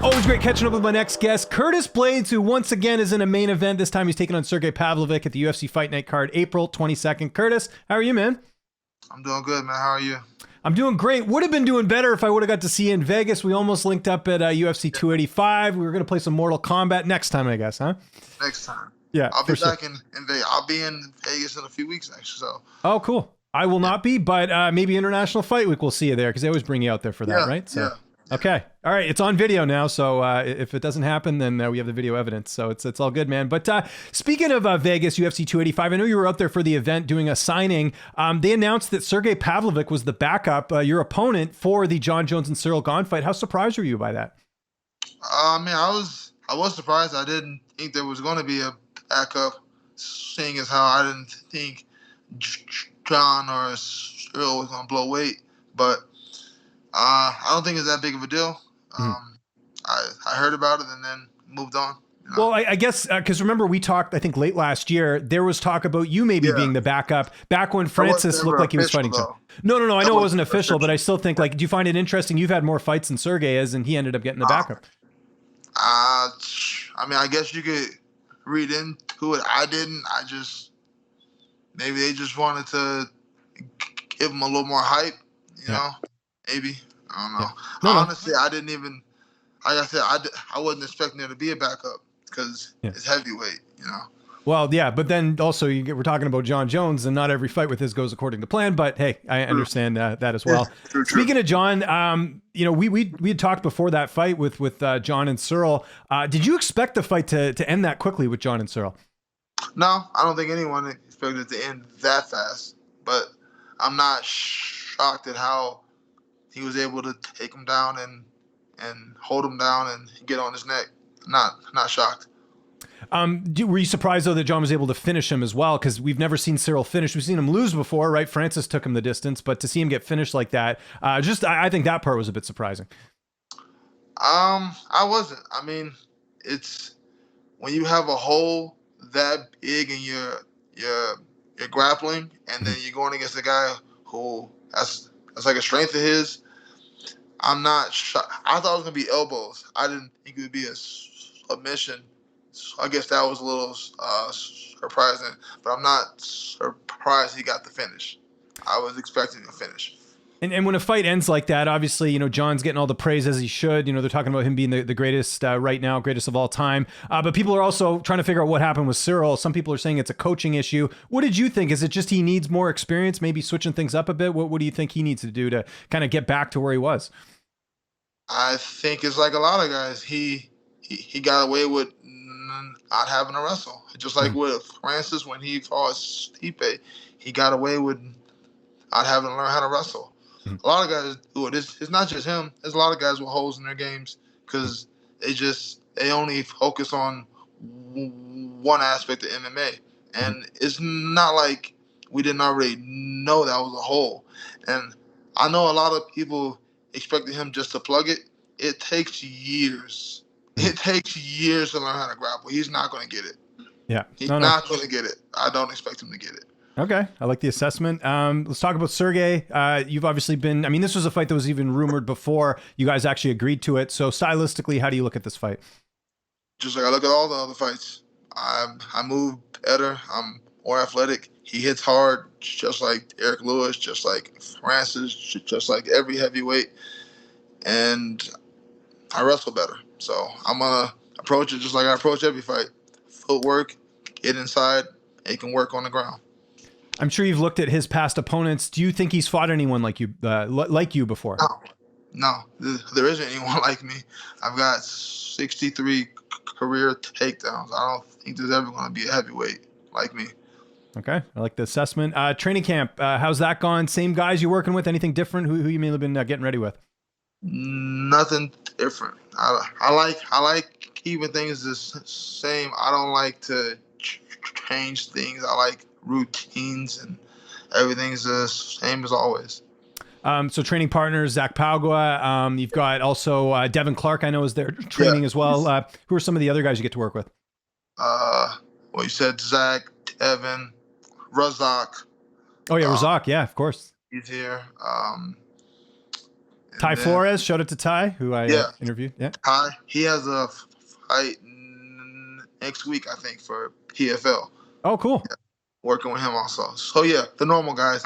Always great catching up with my next guest, Curtis Blaydes, who once again is in a main event. This time he's taking on Sergei Pavlovich at the UFC Fight Night card, April 22nd. Curtis, how are you, man? I'm doing good, man. How are you? I'm doing great. Would have been doing better if I would have got to see you in Vegas. We almost linked up at UFC 285. We were going to play some Mortal Kombat next time, I guess, huh? Next time. Yeah, I'll be back in Vegas. I'll be in Vegas in a few weeks, actually. So. Oh, cool. I will not be, but maybe International Fight Week we'll see you there because they always bring you out there for that, right? So. Yeah. Okay. All right. It's on video now. So if it doesn't happen, then we have the video evidence. So it's all good, man. But speaking of Vegas, UFC 285, I know you were out there for the event doing a signing. They announced that Sergei Pavlovich was the backup, your opponent for the Jon Jones and Ciryl Gane fight. How surprised were you by that? I was surprised. I didn't think there was going to be a backup, seeing as how I didn't think Jon or Ciryl was going to blow weight. But I don't think it's that big of a deal. I heard about it and then moved on. You know? Well, I guess because remember we talked, I think late last year, there was talk about you maybe being the backup back when Francis looked like he was fighting. No. I know it wasn't official, but I still think, like, do you find it interesting? You've had more fights than Sergei is, and he ended up getting the backup. I guess you could read into it. I didn't. Maybe they just wanted to give him a little more hype, you know? Maybe. I don't know. Yeah. Honestly, I didn't even, like I said, I wasn't expecting there to be a backup because it's heavyweight, you know? Well, yeah, but then also we're talking about Jon Jones, and not every fight with his goes according to plan. But hey, I understand that as well. True. Speaking of Jon, we had talked before that fight with Jon and Ciryl. Did you expect the fight to end that quickly with Jon and Ciryl? No, I don't think anyone expected it to end that fast. But I'm not shocked at how he was able to take him down and hold him down and get on his neck. Not shocked. Were you surprised though that Jon was able to finish him as well? Because we've never seen Ciryl finish. We've seen him lose before, right? Francis took him the distance, but to see him get finished like that, I think that part was a bit surprising. I wasn't. I mean, it's when you have a hole that big in your grappling, and then you're going against a guy who that's like a strength of his. I'm not shocked. I thought it was gonna be elbows. I didn't think it would be a submission. So I guess that was a little surprising, but I'm not surprised he got the finish. I was expecting a finish. And when a fight ends like that, obviously, Jon's getting all the praise as he should. They're talking about him being the greatest right now, greatest of all time. But people are also trying to figure out what happened with Ciryl. Some people are saying it's a coaching issue. What did you think? Is it just he needs more experience, maybe switching things up a bit? What do you think he needs to do to kind of get back to where he was? I think it's like a lot of guys. He got away with not having to wrestle. Just like with Francis when he fought Stipe, he got away with not having to learn how to wrestle. A lot of guys do it. It's not just him. There's a lot of guys with holes in their games because they only focus on one aspect of MMA. And it's not like we didn't already know that was a hole. And I know a lot of people expected him just to plug it. It takes years. It takes years to learn how to grapple. He's not going to get it. Yeah. He's not going to get it. I don't expect him to get it. Okay. I like the assessment. Let's talk about Sergei. You've obviously been, this was a fight that was even rumored before you guys actually agreed to it. So stylistically, how do you look at this fight? Just like I look at all the other fights. I move better. I'm more athletic. He hits hard, just like Eric Lewis, just like Francis, just like every heavyweight. And I wrestle better. So I'm going to approach it just like I approach every fight. Footwork, get inside, and he can work on the ground. I'm sure you've looked at his past opponents. Do you think he's fought anyone like you before? No, there isn't anyone like me. I've got 63 career takedowns. I don't think there's ever going to be a heavyweight like me. Okay, I like the assessment. Training camp, how's that gone? Same guys you're working with? Anything different? Who you may have been getting ready with? Nothing different. I like keeping things the same. I don't like to change things. I like routines, and everything's the same as always. So training partners, Zach Pagua. You've got also Devin Clark, I know, is there training as well. Who are some of the other guys you get to work with? Well, you said Zach, Devin, Razak. Oh yeah, Razak. Yeah, of course. He's here. Ty and then Flores, shout out to Ty, who I yeah, interviewed. Yeah. Ty, he has a fight next week, I think, for PFL. Oh, cool. Working with him also. So yeah, the normal guys.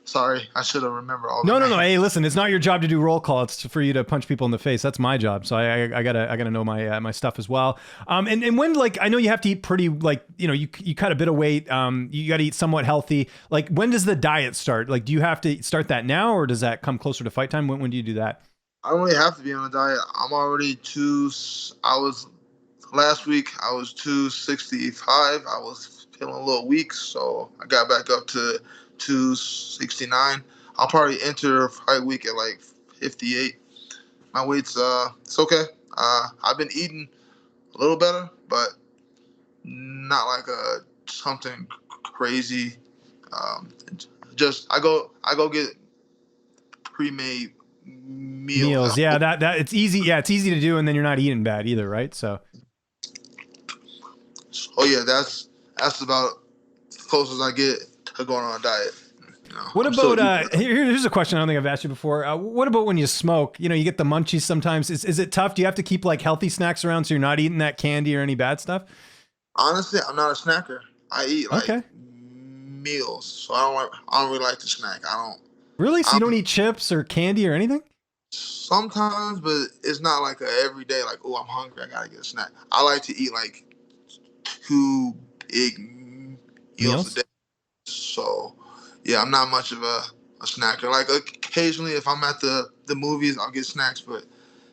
Sorry, I should have remembered all the No. names. Hey, listen, it's not your job to do roll call. It's for you to punch people in the face. That's my job. So I gotta know my stuff as well. And when, like, I know you have to eat pretty, like, you cut a bit of weight. You got to eat somewhat healthy. Like, when does the diet start? Like, do you have to start that now, or does that come closer to fight time? When do you do that? I don't really have to be on a diet. I'm already last week I was 265. I was feeling a little weak, so I got back up to 269. I'll probably enter fight week at like 58. My weight's it's okay. I've been eating a little better, but not like something crazy. Just I go get pre-made meals. Yeah, that it's easy. Yeah, it's easy to do, and then you're not eating bad either, right? So. Oh yeah, that's about as close as I get to going on a diet. What about here's a question I don't think I've asked you before. What about when you smoke? You get the munchies sometimes. Is it tough? Do you have to keep like healthy snacks around so you're not eating that candy or any bad stuff? Honestly, I'm not a snacker. I eat like Okay. meals, so I don't really like to snack. I don't. Really? So you don't eat chips or candy or anything? Sometimes, but it's not like a everyday. Like, oh, I'm hungry, I gotta get a snack. I like to eat like 2 big meals a day. So, yeah, I'm not much of a snacker. Like, occasionally, if I'm at the movies, I'll get snacks, but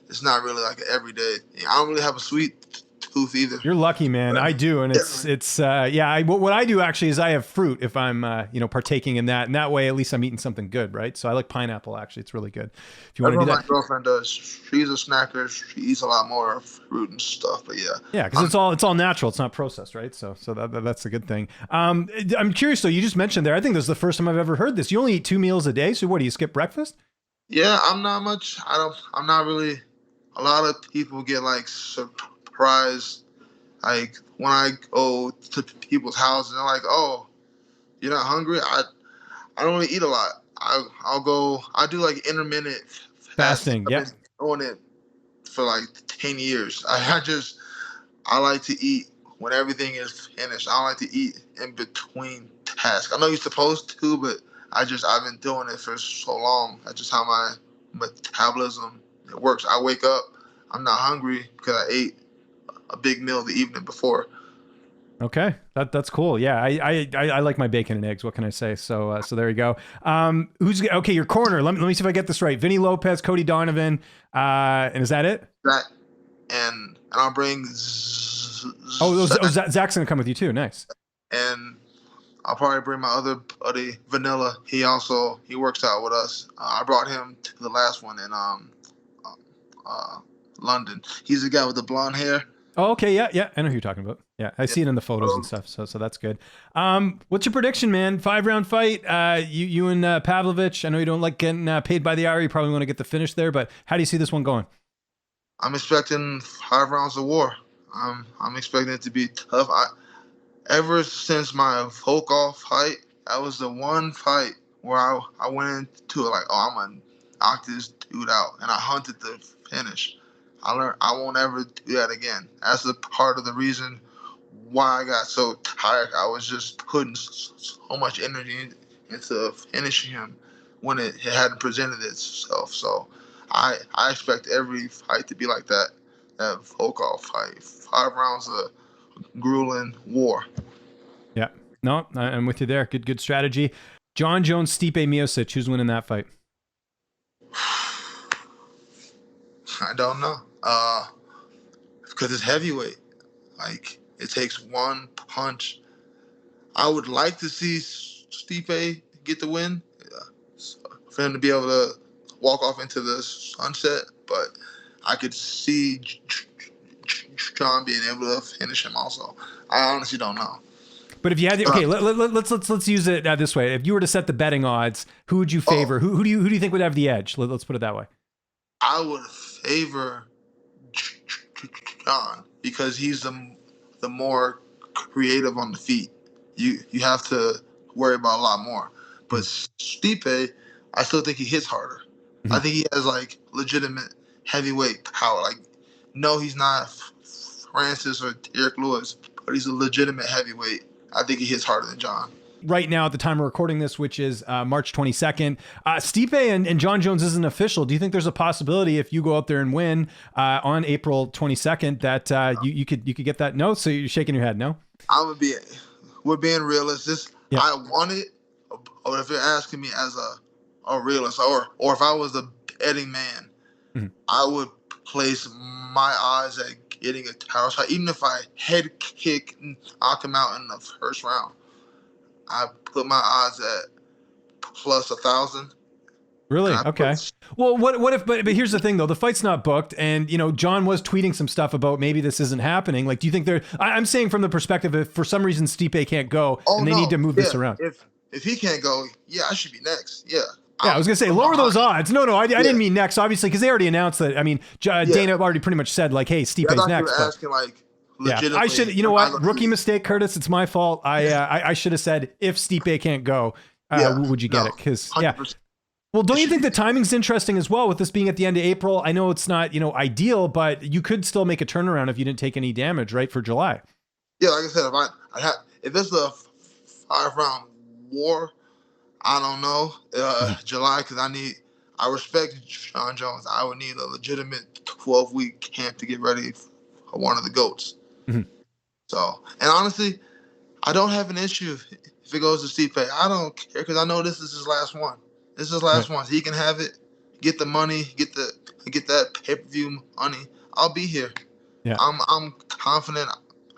it's not really like an everyday thing. I don't really have a sweet tooth either. You're lucky, man. I do, and what I do actually is I have fruit if I'm partaking in that, and that way at least I'm eating something good, right? So I like pineapple. Actually, it's really good. If you want to do that, my girlfriend does. She's a snacker. She eats a lot more fruit and stuff. But yeah, because it's all natural. It's not processed, right? So that's a good thing. I'm curious though. You just mentioned there. I think this is the first time I've ever heard this. You only eat 2 meals a day. So what do you skip breakfast? Yeah, I'm not much. I'm not really. A lot of people get like surprised, like when I go to people's houses, they're like, "Oh, you're not hungry?" I don't really eat a lot. I'll go. I do like intermittent fasting. Yeah, I've been doing it for like 10 years. I like to eat when everything is finished. I don't like to eat in between tasks. I know you're supposed to, but I've been doing it for so long. That's just how my metabolism works. I wake up, I'm not hungry because I ate a big meal the evening before. Okay, that's cool. Yeah, I like my bacon and eggs. What can I say? So there you go. Who's okay? Your corner. Let me see if I get this right. Vinny Lopez, Cody Donovan, and is that it? And I'll bring. Zach's gonna come with you too. Nice. And I'll probably bring my other buddy Vanilla. He works out with us. I brought him to the last one in London. He's the guy with the blonde hair. Oh, okay, yeah. I know who you're talking about. Yeah, I see it in the photos and stuff. So that's good. What's your prediction, man? 5-round fight. You and Pavlovich. I know you don't like getting paid by the hour. You probably want to get the finish there, but how do you see this one going? I'm expecting 5 rounds of war. I'm expecting it to be tough. Ever since my Volkov fight, that was the one fight where I went into it like, oh, I'm gonna knock this dude out, and I hunted the finish. I learned I won't ever do that again. That's a part of the reason why I got so tired. I was just putting so much energy into finishing him when it hadn't presented itself. So I expect every fight to be like that Volkov fight. 5 rounds of grueling war. Yeah. No, I'm with you there. Good strategy. Jon Jones, Stipe Miocic. Who's winning that fight? I don't know. Because it's heavyweight. Like, it takes one punch. I would like to see Stipe get the win, for him to be able to walk off into the sunset, but I could see Jon being able to finish him also. I honestly don't know. But if you had let's use it this way. If you were to set the betting odds, who would you favor? Who do you think would have the edge? Let's put it that way. I would favor Jon because he's the more creative on the feet. You have to worry about a lot more. But Stipe, I still think he hits harder. I think he has like legitimate heavyweight power. Like, no, he's not Francis or Derek Lewis, but he's a legitimate heavyweight. I think he hits harder than Jon. Right now, at the time of recording this, which is March 22nd, Stipe and Jon Jones isn't official. Do you think there's a possibility if you go out there and win on April 22nd that you could get that? No, so you're shaking your head. No, we're being realistic. Yeah. I want it, but if you're asking me as a realist, or if I was a betting man, I would place my odds at getting a title shot, even if I head kick knock him out in the first round. I put my odds at plus 1,000. Really? Okay. Well, what if? But here's the thing, though. The fight's not booked, and Jon was tweeting some stuff about maybe this isn't happening. Like, do you think there? I'm saying from the perspective, if for some reason Stipe can't go, and they need to move this around. If he can't go, I should be next. Yeah. Yeah, I was gonna say lower those odds. No, I didn't mean next, obviously, because they already announced that. I mean, Dana already pretty much said like, hey, Stipe's next. You were asking like. Yeah, I should. You know what? Rookie mistake, Curtis. It's my fault. I should have said if Stipe can't go, would you get it? Because Well, don't you think the timing's interesting as well with this being at the end of April? I know it's not ideal, but you could still make a turnaround if you didn't take any damage, right, for July. Yeah, like I said, if it's a 5-round war, I don't know July because I respect Jon Jones. I would need a legitimate 12-week camp to get ready for one of the GOATs. So, and honestly, I don't have an issue if it goes to Stipe. I don't care because I know this is his last one. This is his last one. So he can have it, get the money, get that pay-per-view money. I'll be here. Yeah, I'm confident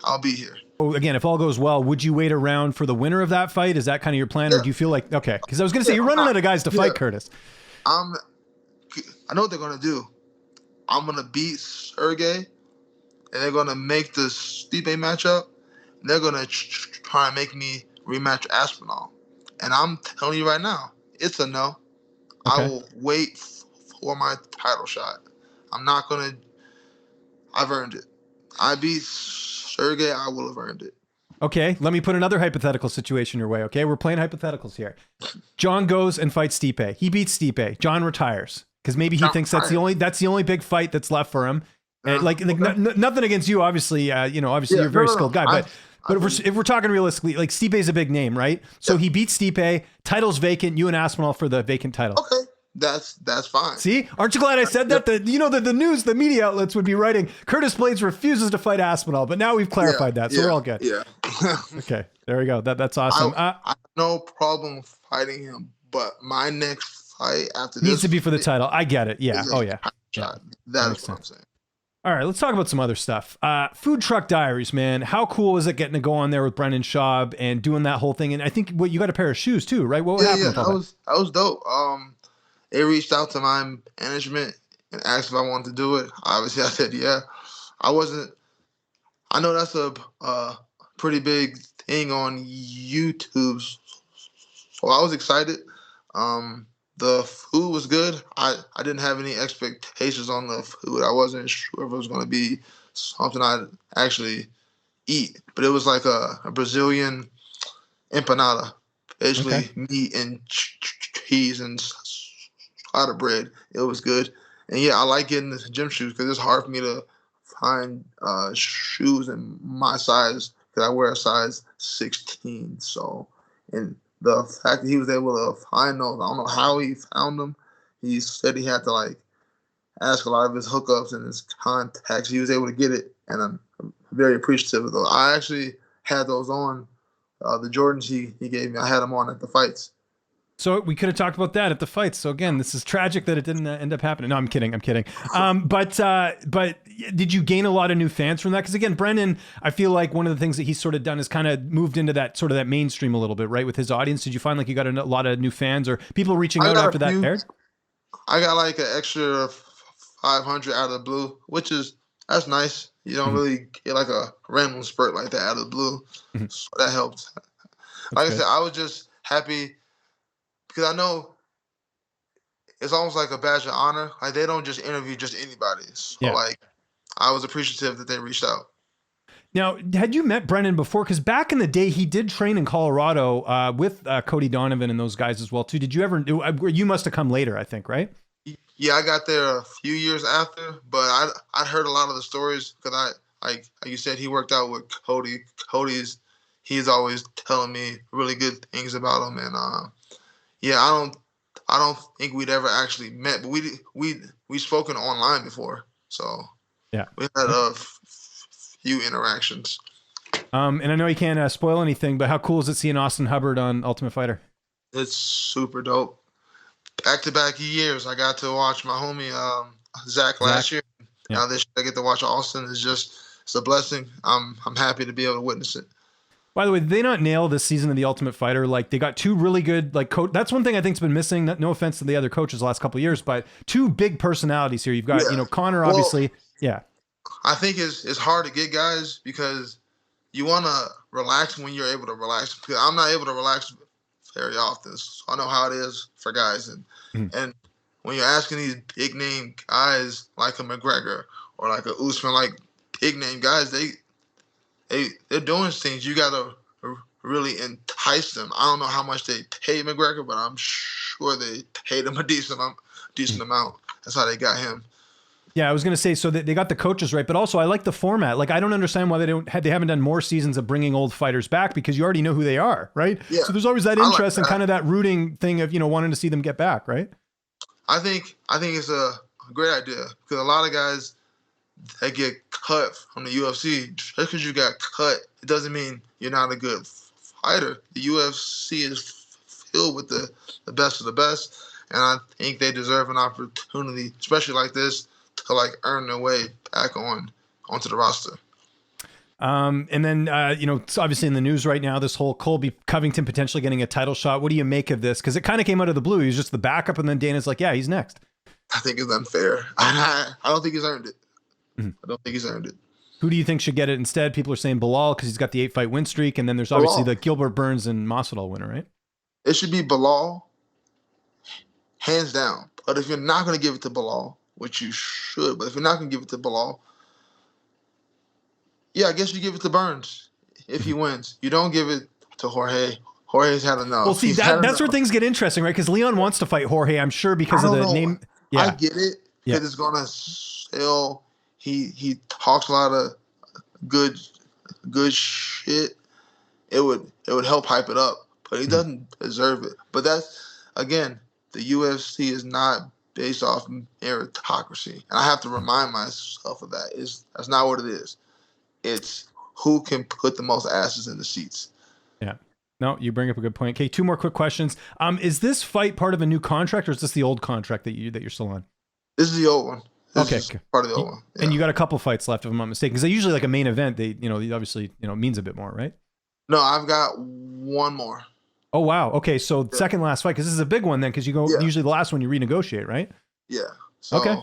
I'll be here. Oh, again, if all goes well, would you wait around for the winner of that fight? Is that kind of your plan, or do you feel like okay? Because I was going to say you're running out of guys to fight, Curtis. I know what they're going to do. I'm going to beat Sergei. And they're going to make the Stipe matchup. And they're going to try and make me rematch Aspinall. And I'm telling you right now, it's a no. Okay. I will wait for my title shot. I'm not going to. I've earned it. I beat Sergei. I will have earned it. Okay, let me put another hypothetical situation your way, okay? We're playing hypotheticals here. Jon goes and fights Stipe. He beats Stipe. Jon retires. Because maybe he thinks that's the only big fight that's left for him. And nothing against you, obviously. Obviously you're a very skilled guy, but if we're talking realistically, like Stipe's a big name, right? So he beats Stipe, title's vacant. You and Aspinall for the vacant title. Okay, that's fine. See, aren't you glad I said that? The news, the media outlets would be writing Curtis Blaydes refuses to fight Aspinall, but now we've clarified that, so we're all good. Yeah. Okay, there we go. That's awesome. I have no problem fighting him, but my next fight after this needs to be for the title. I get it. Yeah. Oh yeah. That's what I'm saying. All right, let's talk about some other stuff. Food Truck Diaries, man. How cool was it getting to go on there with Brendan Schaub and doing that whole thing? And I think you got a pair of shoes too, right? What happened with all that? That was dope. They reached out to my management and asked if I wanted to do it. Obviously, I said yeah. I know that's a pretty big thing on YouTube, so I was excited. The food was good. I didn't have any expectations on the food. I wasn't sure if it was going to be something I'd actually eat. But it was like a Brazilian empanada, basically meat and cheese and side of bread. It was good. And yeah, I like getting the gym shoes because it's hard for me to find shoes in my size because I wear a size 16. So, and the fact that he was able to find those, I don't know how he found them. He said he had to ask a lot of his hookups and his contacts. He was able to get it, and I'm very appreciative of those. I actually had those on, the Jordans he gave me. I had them on at the fights. So we could have talked about that at the fights. So again, this is tragic that it didn't end up happening. No, I'm kidding. But did you gain a lot of new fans from that? Because again, Brendan, I feel like one of the things that he's sort of done is kind of moved into that sort of that mainstream a little bit, right? With his audience. Did you find like you got a lot of new fans or people reaching out after that aired? I got like an extra 500 out of the blue, that's nice. You don't really get like a random spurt like that out of the blue. So that helped. Like I said, I was just happy because I know it's almost like a badge of honor. Like they don't just interview just anybody. So I was appreciative that they reached out. Now, had you met Brendan before? Because back in the day, he did train in Colorado with Cody Donovan and those guys as well too. Did you ever? You must have come later, I think, right? Yeah, I got there a few years after, but I'd heard a lot of the stories because like you said, he worked out with Cody. He's always telling me really good things about him, and yeah, I don't think we'd ever actually met, but we spoken online before, so Yeah. we had Okay. a few interactions. And I know you can't spoil anything, but how cool is it seeing Austin Hubbard on Ultimate Fighter? It's super dope. Back to back years, I got to watch my homie Zach Zach? last year. Yeah. Now this year I get to watch Austin. It's a blessing. I'm happy to be able to witness it. By the way, did they not nail this season of the Ultimate Fighter? Like, they got two really good, like, that's one thing I think's been missing. No offense to the other coaches the last couple of years, but two big personalities here. You've got, Yeah. Connor, Well, obviously. Yeah. I think it's hard to get guys because you want to relax when you're able to relax. Because I'm not able to relax very often, so I know how it is for guys. And when you're asking these big name guys like a McGregor or like a Usman, like big name guys, they're doing things. You gotta really entice them. I don't know how much they paid McGregor, but I'm sure they paid him a decent amount. That's how they got him. Yeah, I was going to say, so they got the coaches right, but also I like the format. Like, I don't understand why they haven't done more seasons of bringing old fighters back, because you already know who they are, right? Yeah, so there's always that interest like and kind of that rooting thing of, wanting to see them get back, right? I think it's a great idea because a lot of guys that get cut from the UFC, just because you got cut, it doesn't mean you're not a good fighter. The UFC is filled with the best of the best, and I think they deserve an opportunity, especially like this, to like earn their way back onto the roster. And then, it's obviously in the news right now, this whole Colby Covington potentially getting a title shot. What do you make of this? Because it kind of came out of the blue. He was just the backup, and then Dana's like, yeah, he's next. I think it's unfair. I don't think he's earned it. I don't think he's earned it. Who do you think should get it instead? People are saying Bilal because he's got the 8-fight win streak, and then there's obviously the Gilbert Burns and Masvidal winner, right? It should be Bilal, hands down. But if you're not going to give it to Bilal, which you should, but if you're not going to give it to Bilal, yeah, I guess you give it to Burns if he wins. You don't give it to Jorge. Jorge's had enough. Well, see, that's where things get interesting, right? Because Leon wants to fight Jorge, I'm sure, because of the name. Yeah. I get it. Because it's going to sell. He talks a lot of good shit. It would help hype it up, but he doesn't deserve it. But that's, again, the UFC is not based off meritocracy, and I have to remind myself of that. That's not what it is. It's who can put the most asses in the seats. Yeah. No, you bring up a good point. Okay, two more quick questions. Is this fight part of a new contract, or is this the old contract that you're still on? This is the old one. This is part of the old one. Yeah. And you got a couple fights left, if I'm not mistaken, because they usually, like a main event, they obviously means a bit more, right? No, I've got one more. Oh wow. Okay, so second last fight, because this is a big one then, because you go usually the last one you renegotiate, right? Yeah. So okay.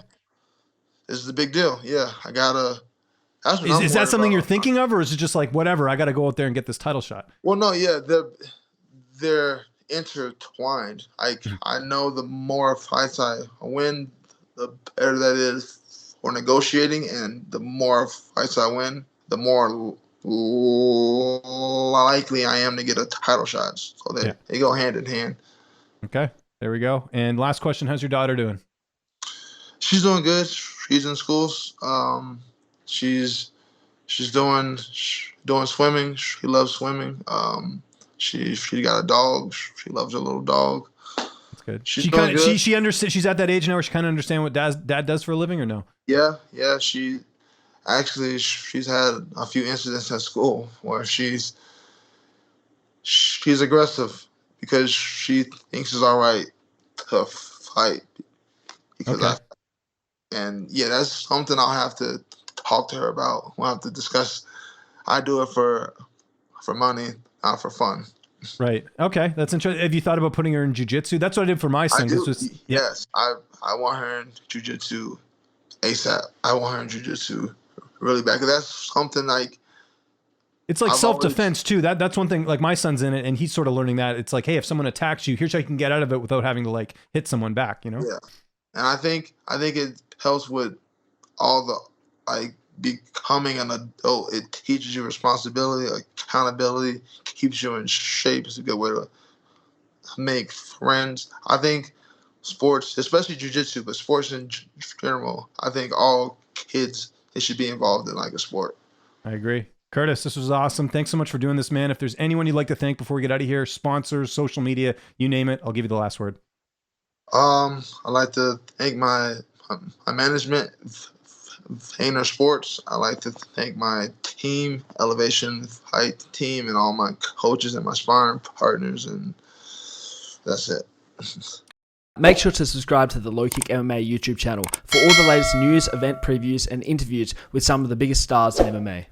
This is a big deal. Yeah, I gotta. Is that something you're thinking of, or is it just like whatever? I got to go out there and get this title shot. Well, no, yeah, they're intertwined. I know the more fights I win, the better that is for negotiating, and the more fights I win, the more likely I am to get a title shot. So they go hand in hand. Okay, there we go. And last question: how's your daughter doing? She's doing good. She's in schools. She's doing swimming. She loves swimming. She got a dog. She loves her little dog. That's good. She understands. She's at that age now where she kind of understand what dad does for a living, or no? Yeah. She's had a few incidents at school where she's aggressive because she thinks it's all right to fight. Because that's something I'll have to talk to her about. We'll have to discuss. I do it for money, not for fun. Right. Okay. That's interesting. Have you thought about putting her in jiu-jitsu? That's what I did for my son. Yes. I want her in jiu-jitsu ASAP. I want her in jiu-jitsu really bad. Because that's something like... It's like self-defense too. That's one thing. Like my son's in it and he's sort of learning that. It's like, hey, if someone attacks you, here's how you can get out of it without having to like hit someone back, Yeah. And I think it helps with all the like becoming an adult. It teaches you responsibility, accountability, keeps you in shape. It's a good way to make friends. I think sports, especially jiu-jitsu, but sports in general, I think all kids, they should be involved in like a sport. I agree. Curtis, this was awesome. Thanks so much for doing this, man. If there's anyone you'd like to thank before we get out of here, sponsors, social media, you name it, I'll give you the last word. I'd like to thank my management, Vayner Sports. I'd like to thank my team, Elevation Fight team, and all my coaches and my sparring partners, and that's it. Make sure to subscribe to the Low Kick MMA YouTube channel for all the latest news, event previews, and interviews with some of the biggest stars in MMA.